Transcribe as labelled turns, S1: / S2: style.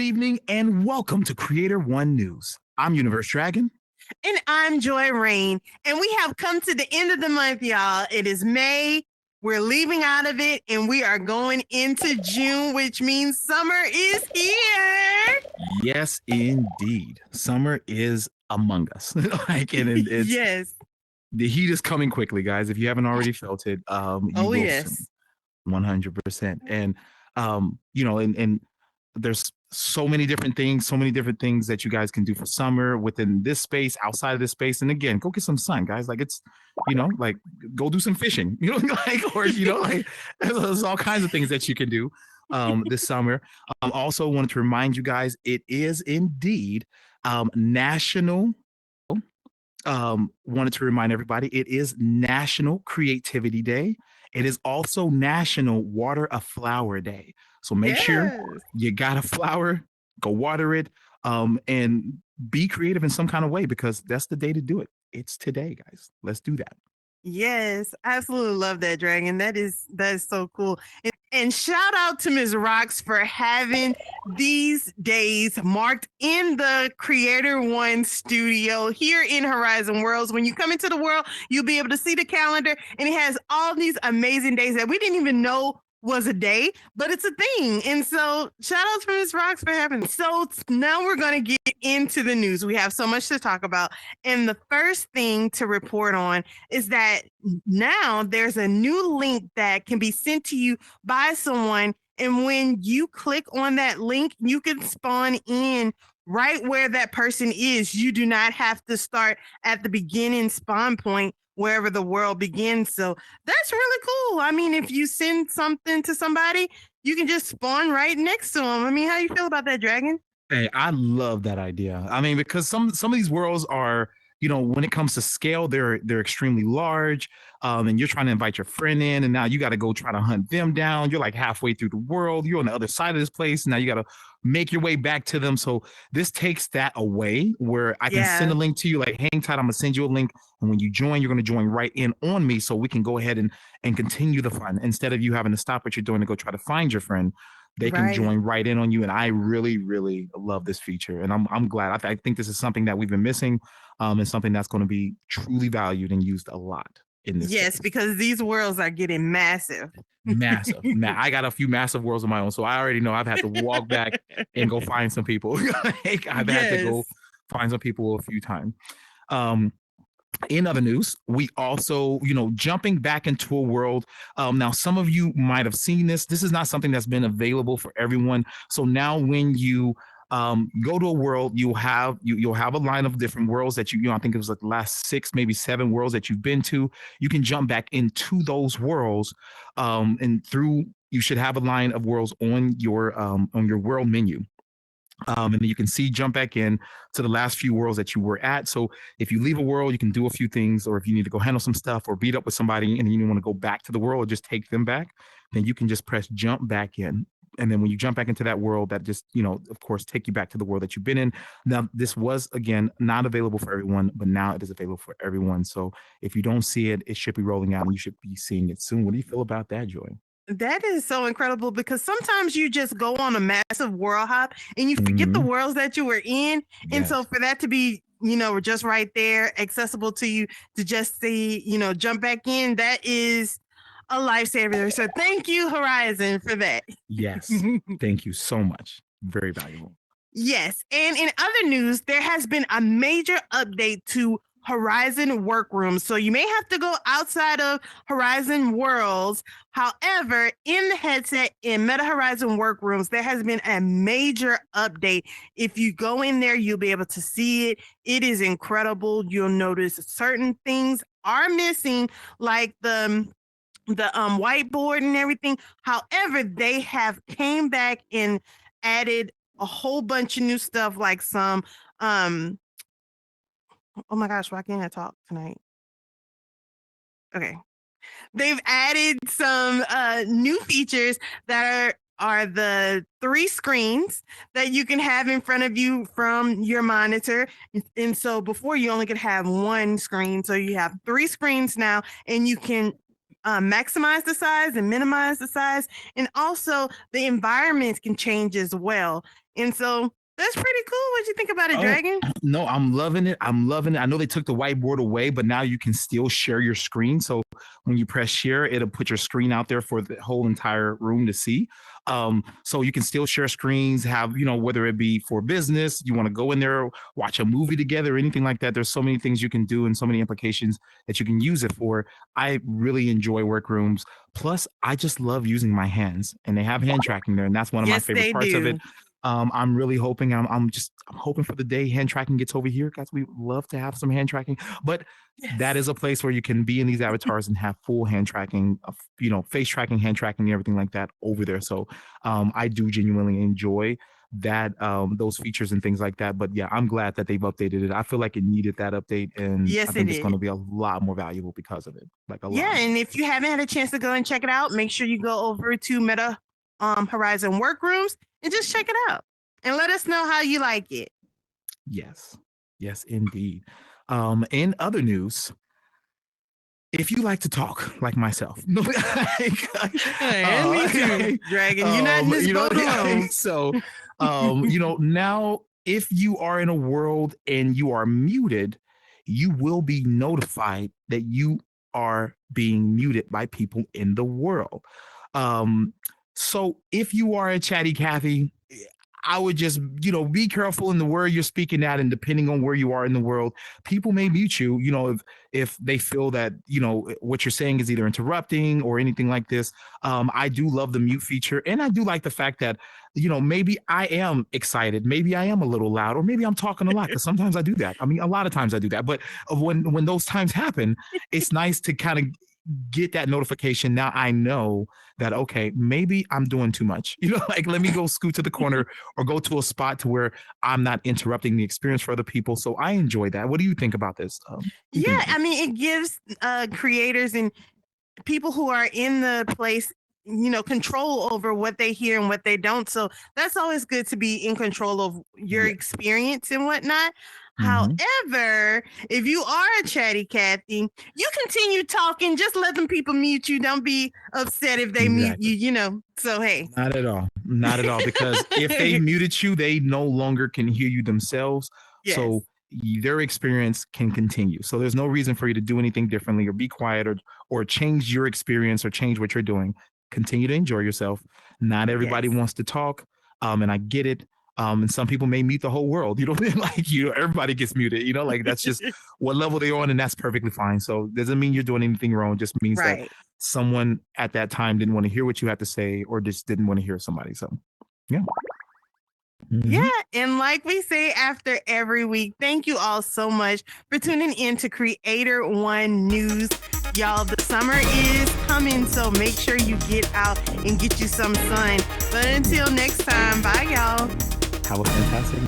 S1: evening, and welcome to Creator1News. I'm Universe Dragon.
S2: And I'm Joy Rain. And we have come to the end of the month, y'all. It is May. We're leaving out of it and we are going into June, which means summer is here.
S1: Yes, indeed. Summer is among us.
S2: Yes.
S1: The heat is coming quickly, guys. If you haven't already felt it,
S2: yes.
S1: 100%. And and there's so many different things that you guys can do for summer within this space, outside of this space. And again, go get some sun, guys. Like it's, like go do some fishing, there's all kinds of things that you can do this summer. Also wanted to remind you guys, it is indeed national. Wanted to remind everybody, it is National Creativity Day. It is also National Water a Flower Day. So make sure you got a flower, go water it, and be creative in some kind of way, because that's the day to do it. It's today, guys. Let's do that.
S2: Yes, absolutely love that, Dragon. That is so cool. And shout out to Ms. Rocks for having these days marked in the Creator One studio here in Horizon Worlds. When you come into the world, you'll be able to see the calendar, and it has all these amazing days that we didn't even know was a day, but it's a thing. And so shout out to Ms. Rocks for having. So now we're going to get into the news. We have so much to talk about. And the first thing to report on is that now there's a new link that can be sent to you by someone. And when you click on that link, you can spawn in right where that person is. You do not have to start at the beginning spawn point wherever the world begins. So that's really cool. I mean, if you send something to somebody, you can just spawn right next to them. I mean, how you feel about that, Dragon?
S1: Hey, I love that idea. I mean, because some of these worlds are, when it comes to scale, they're extremely large. And you're trying to invite your friend in, and now you got to go try to hunt them down. You're like halfway through the world. You're on the other side of this place. And now you got to make your way back to them. So this takes that away, where I can send a link to you, like, hang tight, I'm going to send you a link. And when you join, you're going to join right in on me, so we can go ahead and continue the fun. Instead of you having to stop what you're doing to go try to find your friend, they can join right in on you. And I really, really love this feature. And I'm glad. I think this is something that we've been missing, and something that's going to be truly valued and used a lot in this.
S2: Yes, because these worlds are getting massive.
S1: Massive. I got a few massive worlds of my own, so I already know I've had to walk back and go find some people. I've had to go find some people a few times. In other news, we also, jumping back into a world. Now, some of you might have seen this. This is not something that's been available for everyone. So now when you go to a world, you'll have a line of different worlds that I think it was like the last 6, maybe 7 worlds that you've been to. You can jump back into those worlds, and you should have a line of worlds on your world menu. And then you can jump back in to the last few worlds that you were at. So if you leave a world, you can do a few things, or if you need to go handle some stuff or beat up with somebody and you want to go back to the world or just take them back, then you can just press jump back in. And then when you jump back into that world, that just, of course, take you back to the world that you've been in. Now, this was, again, not available for everyone, but now it is available for everyone. So if you don't see it, it should be rolling out and you should be seeing it soon. What do you feel about that, Joy?
S2: That is so incredible, because sometimes you just go on a massive world hop and you forget the worlds that you were in. And so for that to be, just right there, accessible to you to just see, jump back in, that is a lifesaver. So thank you, Horizon, for that.
S1: Yes. Thank you so much. Very valuable.
S2: Yes. And in other news, there has been a major update to Horizon Workrooms. So you may have to go outside of Horizon Worlds. However, in the headset in Meta Horizon Workrooms, there has been a major update. If you go in there, you'll be able to see it. It is incredible. You'll notice certain things are missing, like the whiteboard and everything. However, they have came back and added a whole bunch of new stuff, like some oh my gosh, why can't I talk tonight? Okay. They've added some new features that are the 3 screens that you can have in front of you from your monitor. And so before, you only could have 1 screen. So you have 3 screens now, and you can maximize the size and minimize the size, and also the environments can change as well. And so that's pretty cool. What you think about it, Dragon?
S1: No, I'm loving it. I'm loving it. I know they took the whiteboard away, but now you can still share your screen. So when you press share, it'll put your screen out there for the whole entire room to see. So you can still share screens, have, whether it be for business, you want to go in there, watch a movie together, anything like that. There's so many things you can do and so many implications that you can use it for. I really enjoy workrooms. Plus, I just love using my hands, and they have hand tracking there. And that's one of my favorite parts of it. I'm really hoping, I'm hoping for the day hand tracking gets over here, guys. We love to have some hand tracking, but that is a place where you can be in these avatars and have full hand tracking, face tracking, hand tracking, everything like that over there. So I do genuinely enjoy that, those features and things like that. But yeah, I'm glad that they've updated it. I feel like it needed that update, and I think it's going to be a lot more valuable because of it. Like a lot.
S2: Yeah, and if you haven't had a chance to go and check it out, make sure you go over to Meta Horizon Workrooms and just check it out and let us know how you like it.
S1: Yes, indeed. In other news, if you like to talk like myself, me too,
S2: Dragon, you're not in this boat alone.
S1: So, now if you are in a world and you are muted, you will be notified that you are being muted by people in the world. So if you are a chatty Cathy, I would just, be careful in the word you're speaking at, and depending on where you are in the world, people may mute you, if they feel that, what you're saying is either interrupting or anything like this. I do love the mute feature, and I do like the fact that, maybe I am excited, maybe I am a little loud, or maybe I'm talking a lot, because sometimes I do that. I mean, a lot of times I do that, but when those times happen, it's nice to kind of get that notification. Now I know that, okay, maybe I'm doing too much, like, let me go scoot to the corner or go to a spot to where I'm not interrupting the experience for other people. So I enjoy that. What do you think about this?
S2: Yeah, I mean, it gives creators and people who are in the place, control over what they hear and what they don't. So that's always good to be in control of your experience and whatnot. However, if you are a chatty Cathy, you continue talking. Just let them people mute you. Don't be upset if they mute you, So, hey.
S1: Not at all. Because if they muted you, they no longer can hear you themselves. Yes. So their experience can continue. So there's no reason for you to do anything differently or be quiet or change your experience or change what you're doing. Continue to enjoy yourself. Not everybody wants to talk. And I get it. And some people may mute the whole world, everybody gets muted, like that's just what level they're on, and that's perfectly fine. So doesn't mean you're doing anything wrong. It just means that someone at that time didn't want to hear what you had to say, or just didn't want to hear somebody. So, yeah.
S2: Yeah, and like we say after every week, thank you all so much for tuning in to Creator1News. Y'all, the summer is coming, so make sure you get out and get you some sun. But until next time, bye, y'all.
S1: Have a fantastic